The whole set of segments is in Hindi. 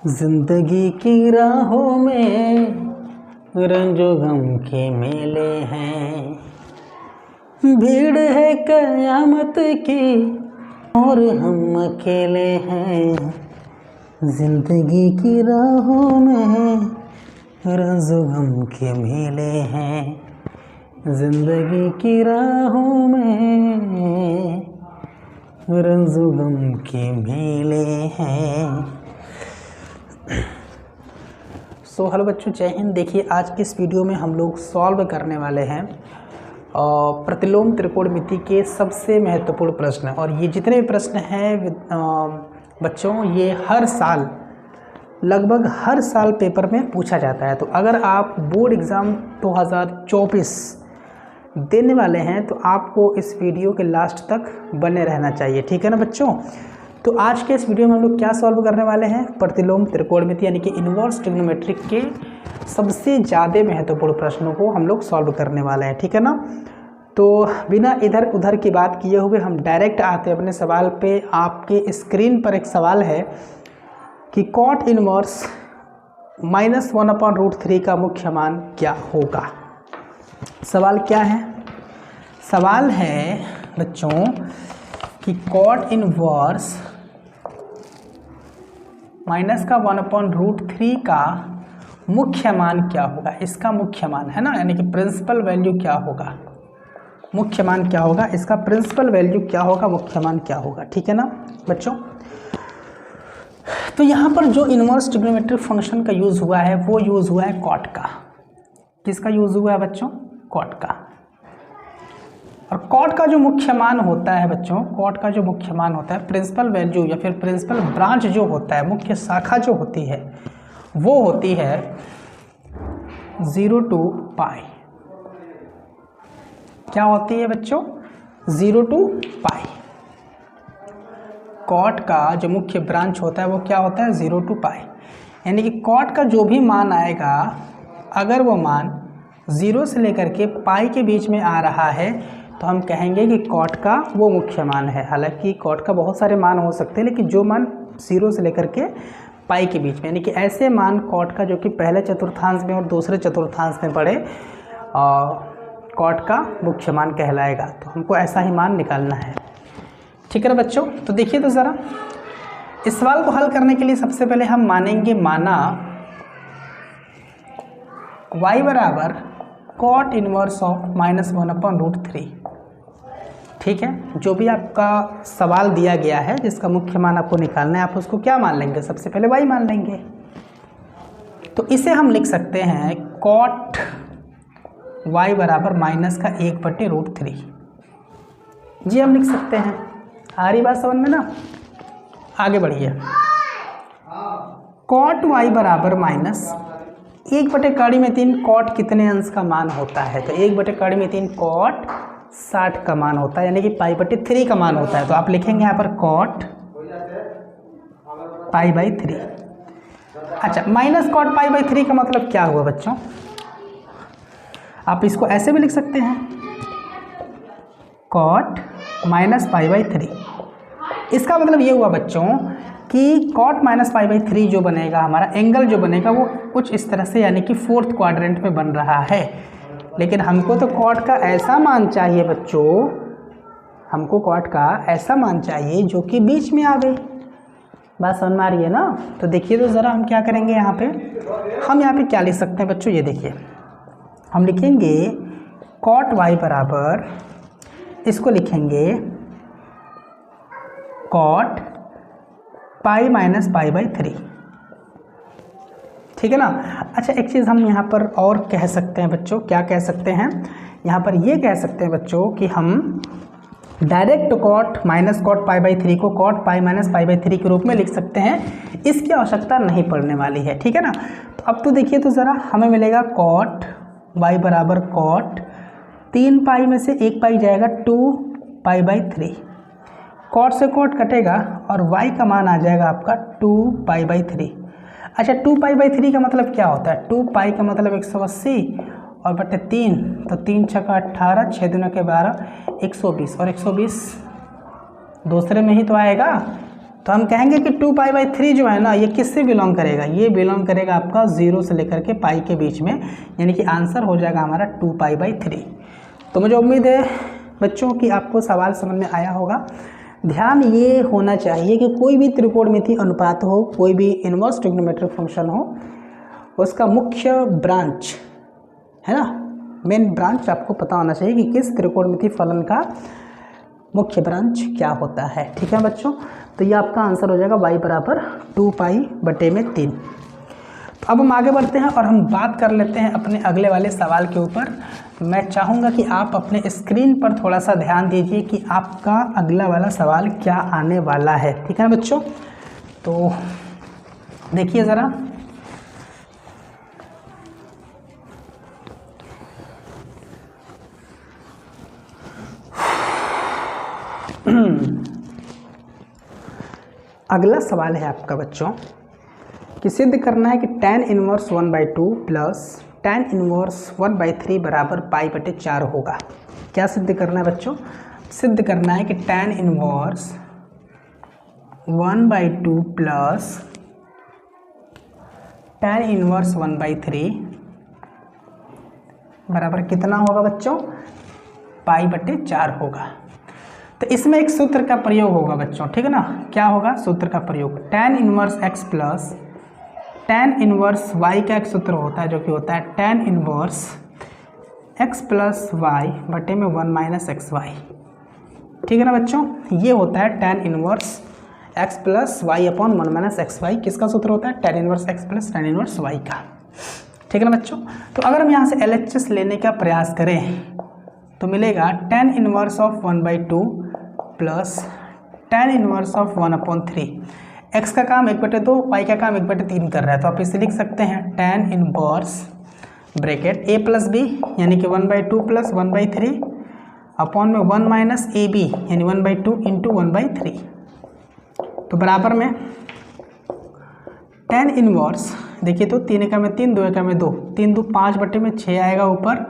जिंदगी की राहों में रंजो गम के मेले हैं, भीड़ है कयामत की और हम अकेले हैं। जिंदगी की राहों में रंजो गम के मेले हैं, जिंदगी की राहों में रंजो गम के मेले हैं। हेलो बच्चों, जय हिंद। देखिए, आज की इस वीडियो में हम लोग सॉल्व करने वाले हैं प्रतिलोम त्रिकोणमिति के सबसे महत्वपूर्ण प्रश्न। और ये जितने भी प्रश्न हैं बच्चों, ये हर साल लगभग हर साल पेपर में पूछा जाता है। तो अगर आप बोर्ड एग्ज़ाम 2024 देने वाले हैं तो आपको इस वीडियो के लास्ट तक बने रहना चाहिए, ठीक है ना बच्चों। तो आज के इस वीडियो में हम लोग क्या सॉल्व करने वाले हैं, प्रतिलोम त्रिकोणमिति यानी कि इन्वर्स ट्रिग्नोमेट्रिक के सबसे ज़्यादा महत्वपूर्ण प्रश्नों को हम लोग सॉल्व करने वाले हैं, ठीक है ना। तो बिना इधर उधर की बात किए हुए हम डायरेक्ट आते हैं अपने सवाल पे। आपके स्क्रीन पर एक सवाल है कि कॉट इनवर्स -1/√3 का मुख्य मान क्या होगा। सवाल क्या है? सवाल है बच्चों कि कॉट इनवर्स -1/√3 का मुख्य मान क्या होगा। इसका मुख्य मान है ना, यानी कि प्रिंसिपल वैल्यू क्या होगा, मुख्य मान क्या होगा, इसका प्रिंसिपल वैल्यू क्या होगा, मुख्य मान क्या होगा, ठीक है ना बच्चों। तो यहाँ पर जो इन्वर्स ट्रिग्नोमेट्रिक फंक्शन का यूज़ हुआ है वो यूज़ हुआ है कॉट का। किसका यूज़ हुआ है बच्चों? कॉट का। और कॉट का जो मुख्य मान होता है बच्चों, कॉट का जो मुख्य मान होता है, प्रिंसिपल वैल्यू या फिर प्रिंसिपल ब्रांच जो होता है, मुख्य शाखा जो होती है वो होती है 0 to पाई। क्या होती है बच्चों? 0 to पाई। कॉट का जो मुख्य ब्रांच होता है वो क्या होता है? 0 to पाई। यानी कि कॉट का जो भी मान आएगा, अगर वो मान 0 से लेकर के पाई के बीच में आ रहा है तो हम कहेंगे कि कॉट का वो मुख्य मान है। हालांकि कॉट का बहुत सारे मान हो सकते हैं, लेकिन जो मान 0 से लेकर के पाई के बीच में, यानी कि ऐसे मान कॉट का जो कि पहले चतुर्थांश में और दूसरे चतुर्थांश में पड़े, कॉट का मुख्य मान कहलाएगा। तो हमको ऐसा ही मान निकालना है, ठीक है ना बच्चों। तो देखिए तो ज़रा इस सवाल को हल करने के लिए सबसे पहले हम मानेंगे माना y बराबर कॉट इनवर्स ऑफ -1/√3, ठीक है। जो भी आपका सवाल दिया गया है जिसका मुख्य मान आपको निकालना है, आप उसको क्या मान लेंगे? सबसे पहले y मान लेंगे। तो इसे हम लिख सकते हैं कॉट y बराबर -1/√3। जी हम लिख सकते हैं। आ रही बात समझ में ना? आगे बढ़िए। कॉट y बराबर -1/3 कॉट कितने अंश का मान होता है? तो 1/3 कॉट 60 का मान होता है, यानी कि π/3 का मान होता है। तो आप लिखेंगे यहाँ पर कॉट π/3। अच्छा, माइनस कॉट π/3 का मतलब क्या हुआ बच्चों? आप इसको ऐसे भी लिख सकते हैं, कॉट -π/3। इसका मतलब ये हुआ बच्चों कि कॉट -π/3 जो बनेगा, हमारा एंगल जो बनेगा वो कुछ इस तरह से, यानी कि 4th क्वाड्रेंट में बन रहा है। लेकिन हमको तो कॉट का ऐसा मान चाहिए बच्चों, हमको कॉट का ऐसा मान चाहिए जो कि बीच में आवे। बात समझ में आ रही है ना? तो देखिए तो ज़रा हम क्या करेंगे यहाँ पे, हम यहाँ पे क्या लिख सकते हैं बच्चों, ये देखिए हम लिखेंगे कॉट y बराबर, इसको लिखेंगे कॉट पाई -π/3, ठीक है ना। अच्छा, एक चीज़ हम यहाँ पर और कह सकते हैं बच्चों, क्या कह सकते हैं यहाँ पर? ये कह सकते हैं बच्चों कि हम डायरेक्ट कॉट -π/3 को कॉट पाई -π/3 के रूप में लिख सकते हैं। इसकी आवश्यकता नहीं पड़ने वाली है, ठीक है ना। तो अब तो देखिए तो ज़रा हमें मिलेगा कॉट y बराबर कॉट 3 पाई में से 1 पाई जाएगा 2π/3। कॉट से कॉट कटेगा और y का मान आ जाएगा आपका 2π/3। अच्छा, 2π/3 का मतलब क्या होता है? 2 पाई का मतलब 180 और बटे 3, तो 3 × 18, 6 × 12, 120, और 120 दूसरे में ही तो आएगा, तो हम कहेंगे कि 2π/3 जो है ना, ये किससे बिलोंग करेगा, ये बिलोंग करेगा आपका 0 से लेकर के पाई के बीच में, यानी कि आंसर हो जाएगा हमारा 2π/3। तो मुझे उम्मीद है बच्चों कि आपको सवाल समझ में आया होगा। ध्यान ये होना चाहिए कि कोई भी त्रिकोणमिति अनुपात हो, कोई भी इनवर्स ट्रिग्नोमेट्रिक फंक्शन हो, उसका मुख्य ब्रांच है ना, मेन ब्रांच आपको पता होना चाहिए कि किस त्रिकोणमिति फलन का मुख्य ब्रांच क्या होता है। ठीक है बच्चों, तो ये आपका आंसर हो जाएगा y बराबर 2π/3। तो अब हम आगे बढ़ते हैं और हम बात कर लेते हैं अपने अगले वाले सवाल के ऊपर। मैं चाहूँगा कि आप अपने स्क्रीन पर थोड़ा सा ध्यान दीजिए कि आपका अगला वाला सवाल क्या आने वाला है। ठीक है बच्चों, तो देखिए ज़रा, अगला सवाल है आपका बच्चों कि सिद्ध करना है कि tan 1 1/2 प्लस tan 1 1/3 बराबर π/4 होगा। क्या सिद्ध करना है बच्चों? सिद्ध करना है कि tan 1 1/2 प्लस tan 1 1/3 बराबर कितना होगा बच्चों? π/4 होगा। तो इसमें एक सूत्र का प्रयोग होगा बच्चों, ठीक है ना। क्या होगा सूत्र का प्रयोग? tan 1 x plus tan 1 y का एक सूत्र होता है जो कि होता है tan 1 x प्लस वाई बटे में 1 माइनस एक्स वाई। ठीक है ना बच्चों, ये होता है tan 1 x plus y upon 1 minus x y. किसका सूत्र होता है? tan 1 x plus tan 1 y का। ठीक है ना बच्चों, तो अगर हम यहाँ से LHS लेने का प्रयास करें तो मिलेगा tan 1 of 1/2 plus tan 1 of 1/3। x का काम 1/2, y का काम 1/3 कर रहा है, तो आप इसे लिख सकते हैं tan 1 bracket a plus b यानी कि 1/2 प्लस 1/3 अपॉन में 1 माइनस ए बी यानी 1/2 इंटू 1/3। तो बराबर में tan 1 देखिए, तो 3 एकम में 3, 2 एकम में 2, 3 2 5/6 आएगा ऊपर,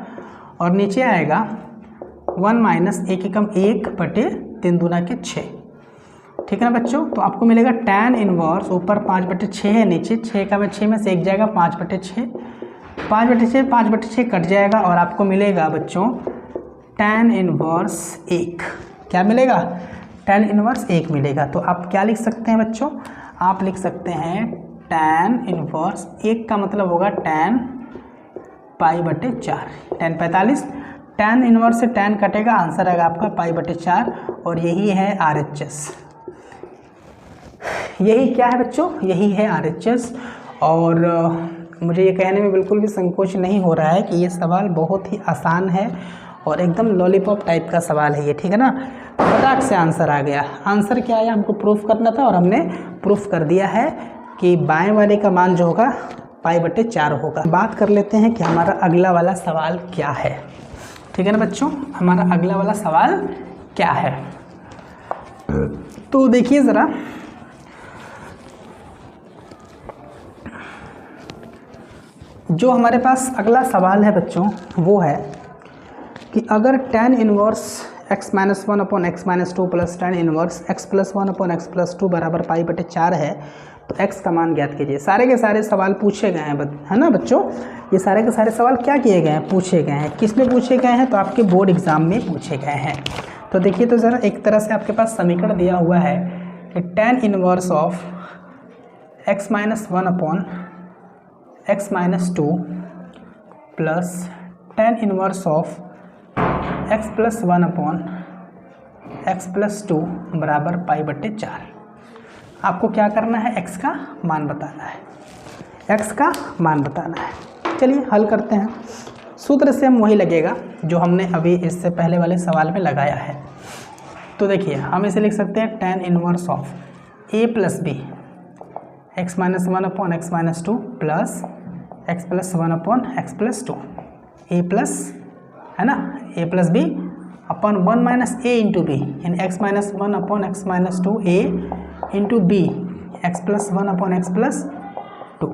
और नीचे आएगा 1 माइनस 1 एकम 1/3 दूना के 6। ठीक है ना बच्चों, तो आपको मिलेगा tan 1 ऊपर 5/6 है, नीचे 6 का में 6 में से 1 जाएगा 5/6, 5/6 5/6 कट जाएगा और आपको मिलेगा बच्चों tan 1 1। क्या मिलेगा? tan 1 1 मिलेगा। तो आप क्या लिख सकते हैं बच्चों? आप लिख सकते हैं tan 1 1 का मतलब होगा tan π/4, tan 45, tan 1 से tan कटेगा, आंसर आएगा आपका π/4 और यही है RHS। यही क्या है बच्चों? यही है RHS। और मुझे ये कहने में बिल्कुल भी संकोच नहीं हो रहा है कि ये सवाल बहुत ही आसान है और एकदम लॉलीपॉप टाइप का सवाल है ये। ठीक है ना, फटाक से आंसर आ गया। आंसर क्या आया हमको प्रूफ करना था और हमने प्रूफ कर दिया है कि बाएं वाले का मान जो होगा π/4 होगा। बात कर लेते हैं कि हमारा अगला वाला सवाल क्या है। ठीक है ना बच्चों, हमारा अगला वाला सवाल क्या है? तो देखिए ज़रा, जो हमारे पास अगला सवाल है बच्चों वो है कि अगर tan 1 x-1 upon x-2 plus tan 1 x plus 1 upon x plus 2 बराबर π/4 है तो x का मान ज्ञात कीजिए। सारे के सारे सवाल पूछे गए हैं है ना बच्चों, ये सारे के सारे सवाल क्या किए गए हैं? पूछे गए हैं। किस में पूछे गए हैं? तो आपके बोर्ड एग्जाम में पूछे गए हैं। तो देखिए, तो ज़रा एक तरह से आपके पास समीकरण दिया हुआ है कि tan 1 of x-1 upon x-2 plus tan 1 of x plus 1 upon x plus 2 बराबर π/4। आपको क्या करना है? x का मान बताना है, x का मान बताना है। चलिए हल करते हैं। सूत्र से हम वही लगेगा जो हमने अभी इससे पहले वाले सवाल में लगाया है। तो देखिए, हम इसे लिख सकते हैं tan 1 of a plus b x-1 upon x-2 plus x plus 1 upon x plus 2, a plus है ना, a plus b upon 1 minus a into b यानी x-1 upon x-2 a into b x plus 1 upon x plus 2।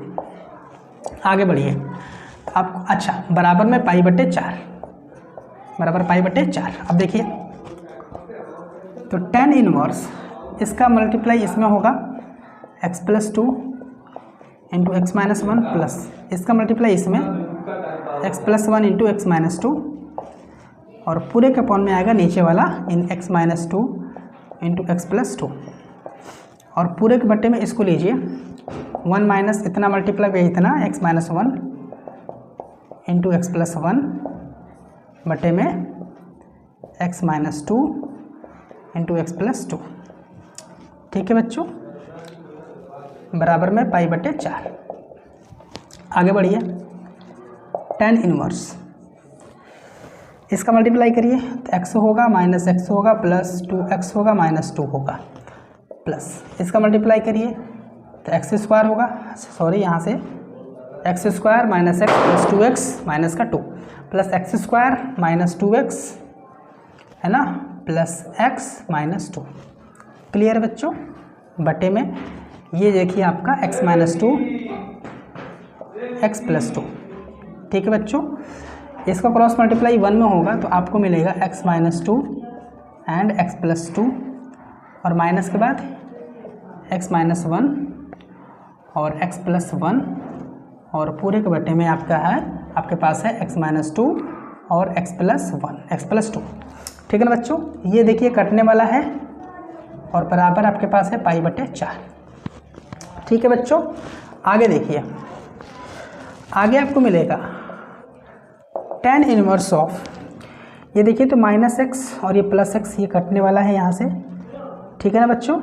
आगे बढ़िए आप, अच्छा बराबर में π/4, बराबर π/4। अब देखिए, तो tan 1 इसका मल्टीप्लाई इसमें होगा x plus 2 into x minus 1 plus इसका मल्टीप्लाई इसमें x plus 1 into x minus 2 और पूरे के अपॉन में आएगा नीचे वाला इन x minus 2 into x plus 2 और पूरे के बट्टे में इसको लीजिए 1 माइनस इतना मल्टीप्लाई पे इतना x minus 1 into x plus 1 बटे में x minus 2 into x plus 2। ठीक है बच्चों, बराबर में पाई बटे 4। आगे बढ़िए, tan इनवर्स इसका मल्टीप्लाई करिए तो x होगा माइनस x होगा प्लस 2x होगा माइनस 2 होगा प्लस इसका मल्टीप्लाई करिए तो एक्स स्क्वायर होगा, सॉरी यहाँ से x square minus x plus 2x minus का 2 plus x square minus 2x है ना प्लस x माइनस 2। क्लियर है बच्चों, बटे में ये देखिए आपका x माइनस 2 एक्स प्लस 2। ठीक है बच्चों, इसका क्रॉस मल्टीप्लाई 1 में होगा तो आपको मिलेगा x minus 2 and x plus 2 और माइनस के बाद x माइनस 1 और x प्लस 1 और पूरे के बटे में आपका है आपके पास है x माइनस 2 और x प्लस 1 x प्लस 2। ठीक है ना बच्चों, ये देखिए कटने वाला है और बराबर आपके पास है पाई बटे 4। ठीक है बच्चों, आगे देखिए, आगे आपको मिलेगा tan इनवर्स ऑफ, ये देखिए तो माइनस एक्स और ये प्लस एक्स ये कटने वाला है यहाँ से। ठीक है ना बच्चों,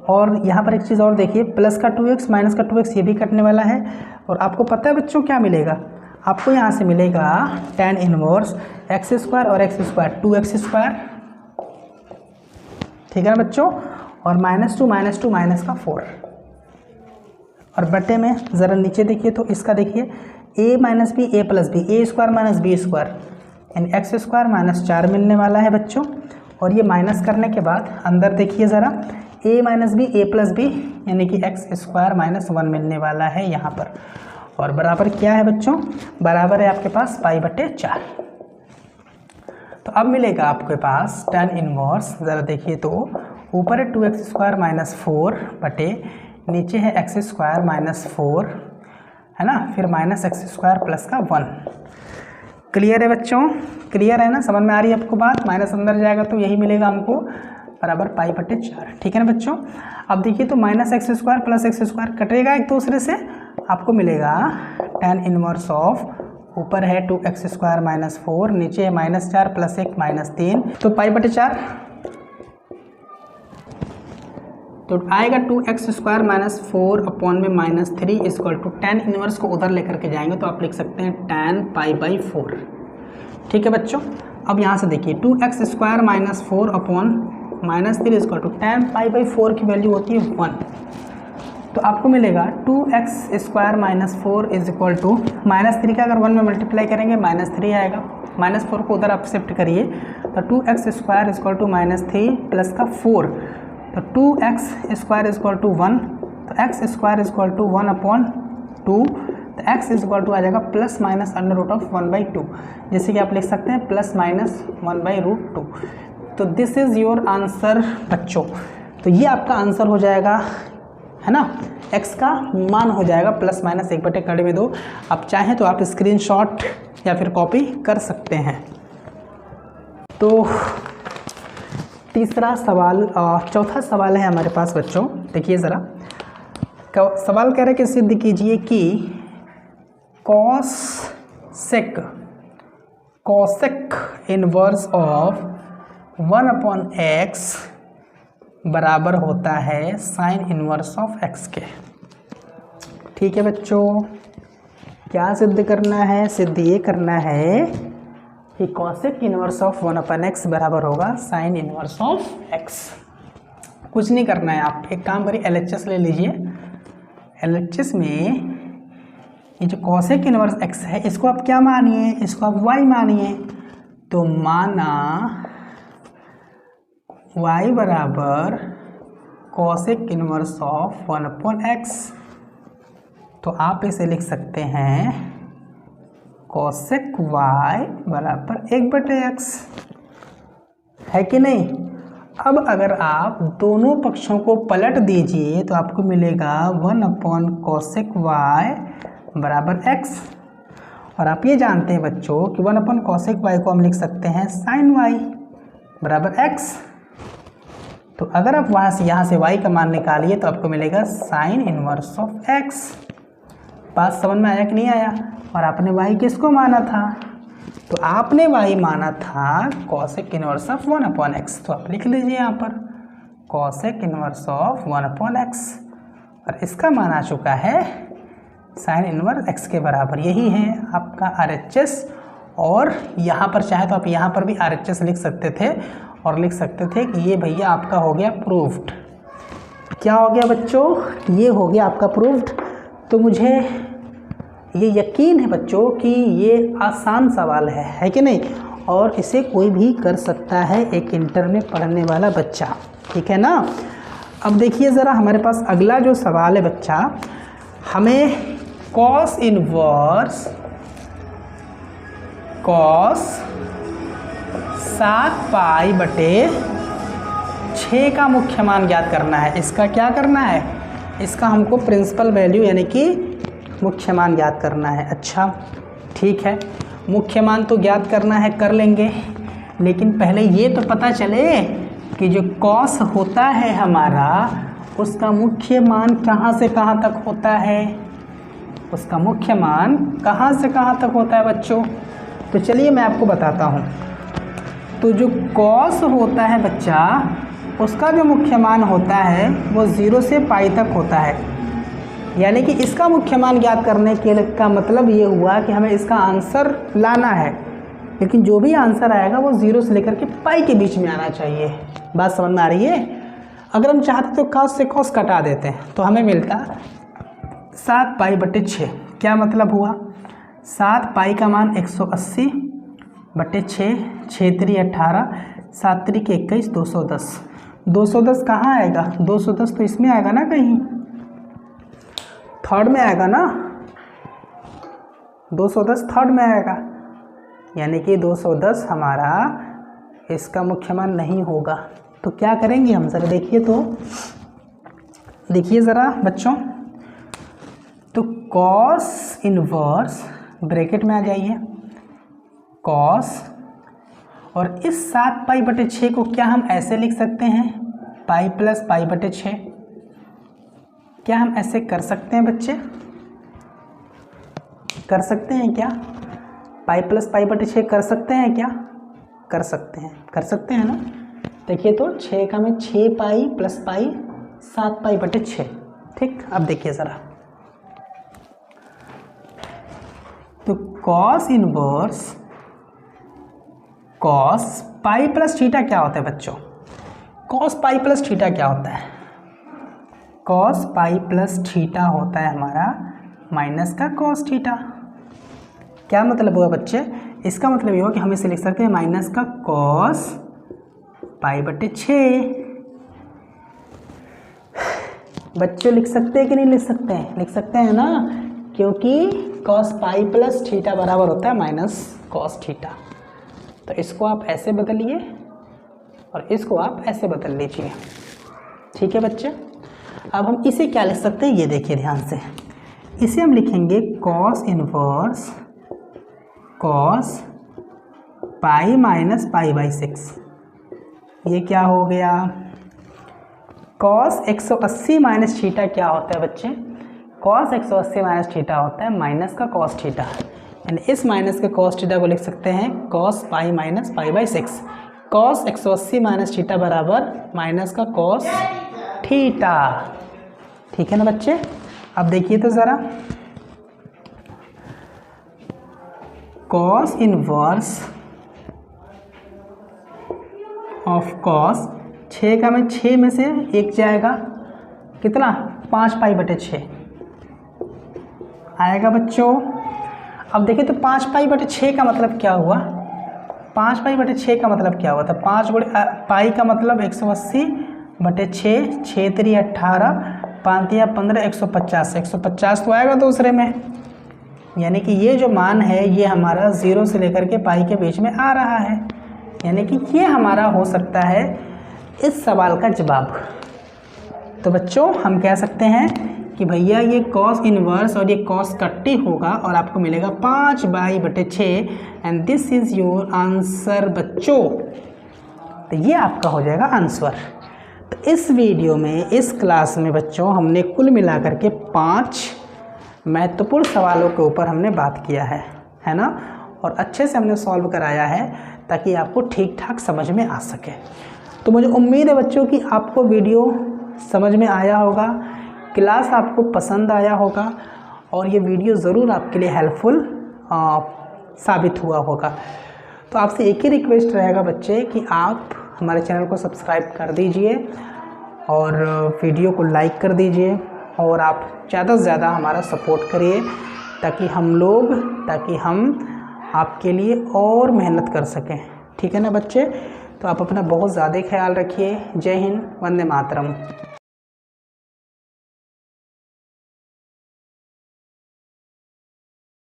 और यहाँ पर एक चीज़ और देखिए प्लस का 2x माइनस का 2x ये भी कटने वाला है और आपको पता है बच्चों क्या मिलेगा, आपको यहाँ से मिलेगा tan इनवर्स एक्स स्क्वायर और एक्स स्क्वायर 2x स्क्वायर। ठीक है ना बच्चों, और माइनस 2 माइनस का 4 और बटे में ज़रा नीचे देखिए तो इसका देखिए a minus b a plus b a square minus b square यानी एक्स स्क्वायर माइनस 4 मिलने वाला है बच्चों। और ये माइनस करने के बाद अंदर देखिए ज़रा a minus b a plus b यानी कि एक्स स्क्वायर माइनस 1 मिलने वाला है यहाँ पर और बराबर क्या है बच्चों, बराबर है आपके पास पाई बटे 4। तो अब मिलेगा आपके पास tan इनवर्स, ज़रा देखिए तो ऊपर है 2x स्क्वायर माइनस 4 बटे नीचे है एक्स स्क्वायर माइनस 4 है ना, फिर माइनस एक्स स्क्वायर प्लस का 1। क्लियर है बच्चों, क्लियर है ना, समझ में आ रही है आपको बात। माइनस अंदर जाएगा तो यही मिलेगा हमको बराबर पाई बटे 4। ठीक है ना बच्चों, अब देखिए तो minus x square plus x square कटेगा एक दूसरे से, आपको मिलेगा tan इनवर्स ऑफ ऊपर है 2x स्क्वायर माइनस 4 नीचे है माइनस 4 प्लस 1 माइनस 3 तो पाई बटे 4 तो आएगा 2x स्क्वायर माइनस 4 अपॉन में minus 3 equal to tan inverse को उधर लेकर के जाएंगे तो आप लिख सकते हैं tan पाई बाई 4। ठीक है बच्चों, अब यहाँ से देखिए 2x square minus 4 upon minus 3 equal to tan pi by 4 की वैल्यू होती है 1 तो आपको मिलेगा 2x square minus 4 is equal to minus 3 का अगर 1 में मल्टीप्लाई करेंगे माइनस 3 आएगा, माइनस 4 को उधर आप शिफ्ट करिए तो 2x square equal to minus 3 plus का 4 तो 2x स्क्वायर इक्वल टू 1 तो x square equal to 1 upon 2 तो x इक्वल टू आ जाएगा plus minus under root of 1/2 जैसे कि आप लिख सकते हैं प्लस माइनस 1/√2। तो दिस इज़ योर आंसर बच्चों। तो ये आपका आंसर हो जाएगा है ना, x का मान हो जाएगा प्लस माइनस 1/2। आप चाहें तो आप स्क्रीनशॉट या फिर कॉपी कर सकते हैं। तो तीसरा सवाल चौथा सवाल है हमारे पास बच्चों, देखिए ज़रा सवाल कह रहे हैं कि सिद्ध कीजिए कि कॉसेक इनवर्स ऑफ 1/x बराबर होता है साइन इनवर्स ऑफ x के। ठीक है बच्चों, क्या सिद्ध करना है, सिद्ध ये करना है कि कॉसेक इनवर्स ऑफ 1/x बराबर होगा साइन इनवर्स ऑफ x। कुछ नहीं करना है, आप एक काम करिए LHS ले लीजिए। LHS में ये जो कॉसेक इनवर्स x है इसको आप क्या मानिए, इसको आप y मानिए। तो माना y बराबर कॉसेक इनवर्स ऑफ 1/x तो आप इसे लिख सकते हैं कॉसेक y बराबर 1/x है कि नहीं। अब अगर आप दोनों पक्षों को पलट दीजिए तो आपको मिलेगा 1/cosec y बराबर x। और आप ये जानते हैं बच्चों कि 1/cosec y को हम लिख सकते हैं sin y बराबर x। तो अगर आप यहाँ से y का मान निकालिए तो आपको मिलेगा sin इनवर्स ऑफ x। बात समझ में आया कि नहीं आया? और आपने y किसको माना था? तो आपने y माना था cosec इनवर्स ऑफ 1/x। तो आप लिख लीजिए यहाँ पर cosec इनवर्स ऑफ 1/x, और इसका मान आ चुका है sin इनवर्स x के बराबर। यही है आपका RHS। और यहाँ पर चाहे तो आप यहाँ पर भी RHS लिख सकते थे और लिख सकते थे कि ये भैया आपका हो गया प्रूव्ड। क्या हो गया बच्चों? ये हो गया आपका प्रूव्ड। तो मुझे ये यकीन है बच्चों कि ये आसान सवाल है कि नहीं, और इसे कोई भी कर सकता है, एक इंटर में पढ़ने वाला बच्चा, ठीक है ना। अब देखिए ज़रा हमारे पास अगला जो सवाल है बच्चा, हमें cos इनवर्स cos 7 पाई बटे 6 का मुख्य मान ज्ञात करना है। इसका क्या करना है? इसका हमको प्रिंसिपल वैल्यू यानी कि मुख्य मान ज्ञात करना है। अच्छा ठीक है, मुख्य मान तो ज्ञात करना है, कर लेंगे, लेकिन पहले ये तो पता चले कि जो cos होता है हमारा, उसका मुख्य मान कहाँ से कहाँ तक होता है। उसका मुख्य मान कहाँ से कहाँ तक होता है बच्चों? तो चलिए मैं आपको बताता हूँ। तो जो cos होता है बच्चा, उसका जो मुख्य मान होता है वो 0 से पाई तक होता है। यानी कि इसका मुख्य मान ज्ञात करने के का मतलब ये हुआ कि हमें इसका आंसर लाना है, लेकिन जो भी आंसर आएगा वो 0 से लेकर के पाई के बीच में आना चाहिए। बात समझ में आ रही है? अगर हम चाहते तो cos से cos कटा देते हैं तो हमें मिलता 7 पाई बटे 6। क्या मतलब हुआ? 7 पाई का मान 180 बटे 6, 6 3 18, 7 3 के 21, 210। 210 कहाँ आएगा? 210 तो इसमें आएगा ना, कहीं थर्ड में आएगा ना। 210 थर्ड में आएगा, यानी कि 210 हमारा इसका मुख्य मान नहीं होगा। तो क्या करेंगे हम? ज़रा देखिए, तो देखिए ज़रा बच्चों, तो cos इनवर्स ब्रैकेट में आ जाइए cos, और इस 7 पाई बटे 6 को क्या हम ऐसे लिख सकते हैं? पाई प्लस पाई बटे 6। क्या हम ऐसे कर सकते हैं बच्चे? कर सकते हैं क्या? पाई प्लस पाई बटे 6 कर सकते हैं क्या? कर सकते हैं, कर सकते हैं ना। देखिए तो 6 का में 6 पाई प्लस पाई 7 पाई बटे 6। ठीक, अब देखिए ज़रा, तो cos inverse cos pi plus theta क्या होता है बच्चों? cos पाई प्लस थीटा क्या होता है? cos पाई प्लस थीटा होता है हमारा माइनस का cos थीटा। क्या मतलब हुआ बच्चे? इसका मतलब ये हुआ कि हम इसे लिख सकते हैं माइनस का cos पाई बटे 6। बच्चे लिख सकते हैं कि नहीं लिख सकते हैं? लिख सकते हैं ना, क्योंकि cos पाई प्लस थीटा बराबर होता है माइनस cos थीटा। तो इसको आप ऐसे बदलिए और इसको आप ऐसे बदल लीजिए। ठीक है बच्चे, अब हम इसे क्या लिख सकते हैं? ये देखिए ध्यान से, इसे हम लिखेंगे cos inverse cos pi minus pi by 6। ये क्या हो गया? cos 180 माइनस थीटा क्या होता है बच्चे? cos 180 माइनस थीटा होता है माइनस का cos थीटा, यानी इस माइनस के cos थीटा को लिख सकते हैं cos pi minus pi by 6। cos 180 minus theta बराबर माइनस का cos थीटा। ठीक है ना बच्चे? अब देखिए तो ज़रा, cos इनवर्स ऑफ cos, 6 का में 6 में से 1 जाएगा, कितना? 5 पाई बटे 6 आएगा बच्चों। अब देखिए तो 5 पाई बटे 6 का मतलब क्या हुआ? 5 पाई बटे 6 का मतलब क्या हुआ था? 5 पाई का मतलब 180 बटे 6, 6 3 18, 5 या 15, 150। 150 तो आएगा दूसरे में, यानी कि ये जो मान है ये हमारा 0 से लेकर के पाई के बीच में आ रहा है, यानी कि ये हमारा हो सकता है इस सवाल का जवाब। तो बच्चों हम कह सकते हैं कि भैया ये कॉस इनवर्स और ये कॉस कट्टी होगा और आपको मिलेगा 5/6 and this is your answer बच्चों। तो ये आपका हो जाएगा आंसर। तो इस वीडियो में, इस क्लास में बच्चों हमने कुल मिलाकर के 5 महत्वपूर्ण सवालों के ऊपर हमने बात किया है ना, और अच्छे से हमने सॉल्व कराया है ताकि आपको ठीक ठाक समझ में आ सके। तो मुझे उम्मीद है बच्चों कि आपको वीडियो समझ में आया होगा, क्लास आपको पसंद आया होगा और ये वीडियो ज़रूर आपके लिए हेल्पफुल साबित हुआ होगा। तो आपसे एक ही रिक्वेस्ट रहेगा बच्चे कि आप हमारे चैनल को सब्सक्राइब कर दीजिए और वीडियो को लाइक कर दीजिए और आप ज़्यादा से ज़्यादा हमारा सपोर्ट करिए ताकि हम आपके लिए और मेहनत कर सकें। ठीक है ना बच्चे? तो आप अपना बहुत ज़्यादा ख्याल रखिए। जय हिंद, वंदे मातरम।